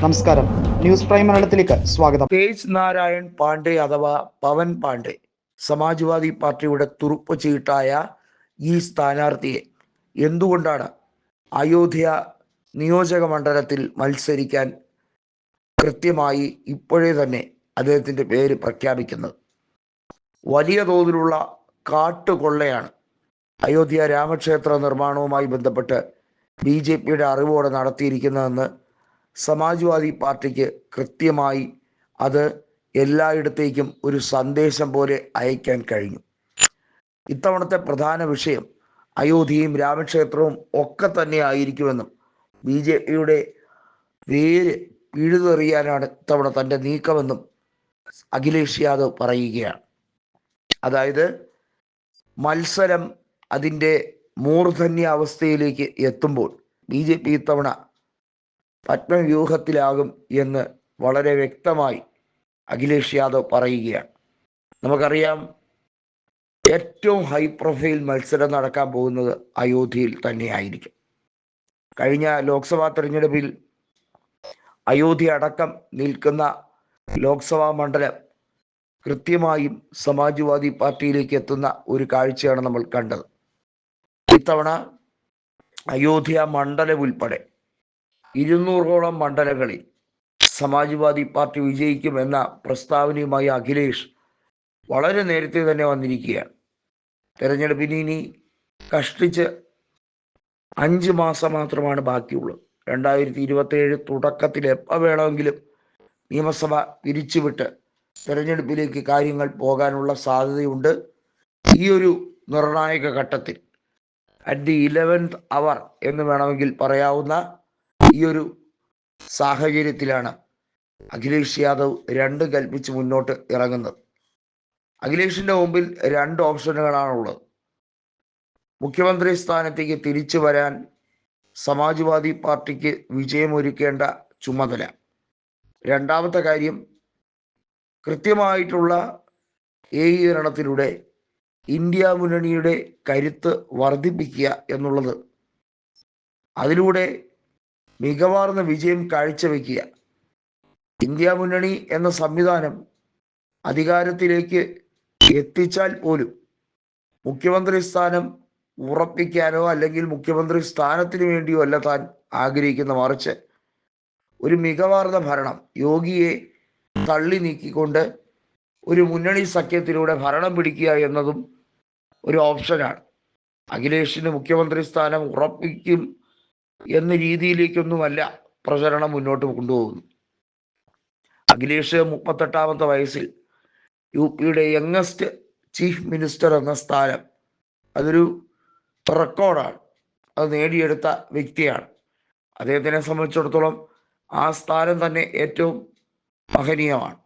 നമസ്കാരം, news prime മലയാളത്തിലേക്ക് സ്വാഗതം. തേജ് നാരായൺ പാണ്ഡെ അഥവാ പവൻ പാണ്ഡെ സമാജ്വാദി പാർട്ടിയുടെ തുറുപ്പ് ചീട്ടായ ഈ സ്ഥാനാർത്ഥിയെ എന്തുകൊണ്ടാണ് അയോധ്യ നിയോജക മണ്ഡലത്തിൽ മത്സരിക്കാൻ കൃത്യമായി ഇപ്പോഴേ തന്നെ അദ്ദേഹത്തിൻ്റെ പേര് പ്രഖ്യാപിക്കുന്നത്? വലിയ തോതിലുള്ള കാട്ടുകൊള്ളയാണ് അയോധ്യ രാമക്ഷേത്ര നിർമ്മാണവുമായി ബന്ധപ്പെട്ട് BJPയുടെ അറിവോടെ നടത്തിയിരിക്കുന്നതെന്ന് സമാജ്വാദി പാർട്ടിക്ക് കൃത്യമായി അത് എല്ലായിടത്തേക്കും ഒരു സന്ദേശം പോലെ അയക്കാൻ കഴിഞ്ഞു. ഇത്തവണത്തെ പ്രധാന വിഷയം അയോധ്യയും രാമക്ഷേത്രവും ഒക്കെ തന്നെ ആയിരിക്കുമെന്നും BJPയുടെ വേര് പിഴുതെറിയാനാണ് ഇത്തവണ തൻ്റെ നീക്കമെന്നും അഖിലേഷ് യാദവ് പറയുകയാണ്. അതായത് മത്സരം അതിൻ്റെ മൂർധന്യ അവസ്ഥയിലേക്ക് എത്തുമ്പോൾ BJP ഇത്തവണ പത്മവ്യൂഹത്തിലാകും എന്ന് വളരെ വ്യക്തമായി അഖിലേഷ് യാദവ് പറയുകയാണ്. നമുക്കറിയാം, ഏറ്റവും ഹൈ പ്രൊഫൈൽ മത്സരം നടക്കാൻ പോകുന്നത് അയോധ്യയിൽ തന്നെയായിരിക്കും. കഴിഞ്ഞ ലോക്സഭാ തെരഞ്ഞെടുപ്പിൽ അയോധ്യ അടക്കം നിൽക്കുന്ന ലോക്സഭാ മണ്ഡലം കൃത്യമായും സമാജ്വാദി പാർട്ടിയിലേക്ക് എത്തുന്ന ഒരു കാഴ്ചയാണ് നമ്മൾ കണ്ടത്. ഇത്തവണ അയോധ്യ മണ്ഡലം ഉൾപ്പെടെ 200ഓളം മണ്ഡലങ്ങളിൽ സമാജ്വാദി പാർട്ടി വിജയിക്കുമെന്ന പ്രസ്താവനയുമായി അഖിലേഷ് വളരെ നേരത്തെ തന്നെ വന്നിരിക്കുകയാണ്. തെരഞ്ഞെടുപ്പിന് ഇനി കഷ്ടിച്ച് 5 മാസം മാത്രമാണ് ബാക്കിയുള്ളത്. 2027 തുടക്കത്തിൽ എപ്പോൾ വേണമെങ്കിലും നിയമസഭ പിരിച്ചുവിട്ട് തെരഞ്ഞെടുപ്പിലേക്ക് കാര്യങ്ങൾ പോകാനുള്ള സാധ്യതയുണ്ട്. ഈ ഒരു നിർണായക ഘട്ടത്തിൽ അറ്റ് ദി 11th അവർ എന്ന് വേണമെങ്കിൽ പറയാവുന്ന ഈ ഒരു സാഹചര്യത്തിലാണ് അഖിലേഷ് യാദവ് 2 കൽപ്പിച്ച് മുന്നോട്ട് ഇറങ്ങുന്നത്. അഖിലേഷിൻ്റെ മുമ്പിൽ 2 ഓപ്ഷനുകളാണുള്ളത്. മുഖ്യമന്ത്രി സ്ഥാനത്തേക്ക് തിരിച്ചു വരാൻ സമാജ്വാദി പാർട്ടിക്ക് വിജയമൊരുക്കേണ്ട ചുമതല. രണ്ടാമത്തെ കാര്യം, കൃത്യമായിട്ടുള്ള ഏകീകരണത്തിലൂടെ ഇന്ത്യ മുന്നണിയുടെ കരുത്ത് വർദ്ധിപ്പിക്കുക എന്നുള്ളത്, അതിലൂടെ മികവാർന്ന വിജയം കാഴ്ചവെക്കുക. ഇന്ത്യ മുന്നണി എന്ന സംവിധാനം അധികാരത്തിലേക്ക് എത്തിച്ചാൽ പോലും മുഖ്യമന്ത്രി സ്ഥാനം ഉറപ്പിക്കാനോ അല്ലെങ്കിൽ മുഖ്യമന്ത്രി സ്ഥാനത്തിന് വേണ്ടിയോ അല്ല താൻ ആഗ്രഹിക്കുന്ന, മറിച്ച് ഒരു മികവാർന്ന ഭരണം, യോഗിയെ തള്ളി നീക്കിക്കൊണ്ട് ഒരു മുന്നണി സഖ്യത്തിലൂടെ ഭരണം പിടിക്കുക എന്നതും ഒരു ഓപ്ഷനാണ്. അഖിലേഷിന് മുഖ്യമന്ത്രി സ്ഥാനം ഉറപ്പിക്കും എന്ന രീതിയിലേക്കൊന്നുമല്ല പ്രചരണം മുന്നോട്ട് കൊണ്ടുപോകുന്നു. അഖിലേഷ് 38ാമത്തെ വയസ്സിൽ UPയുടെ യങ്ങസ്റ്റ് ചീഫ് മിനിസ്റ്റർ എന്ന സ്ഥാനം, അതൊരു റെക്കോർഡാണ്. അത് നേടിയെടുത്ത വ്യക്തിയാണ്. അദ്ദേഹത്തിനെ സംബന്ധിച്ചിടത്തോളം ആ സ്ഥാനം തന്നെ ഏറ്റവും മഹനീയമാണ്.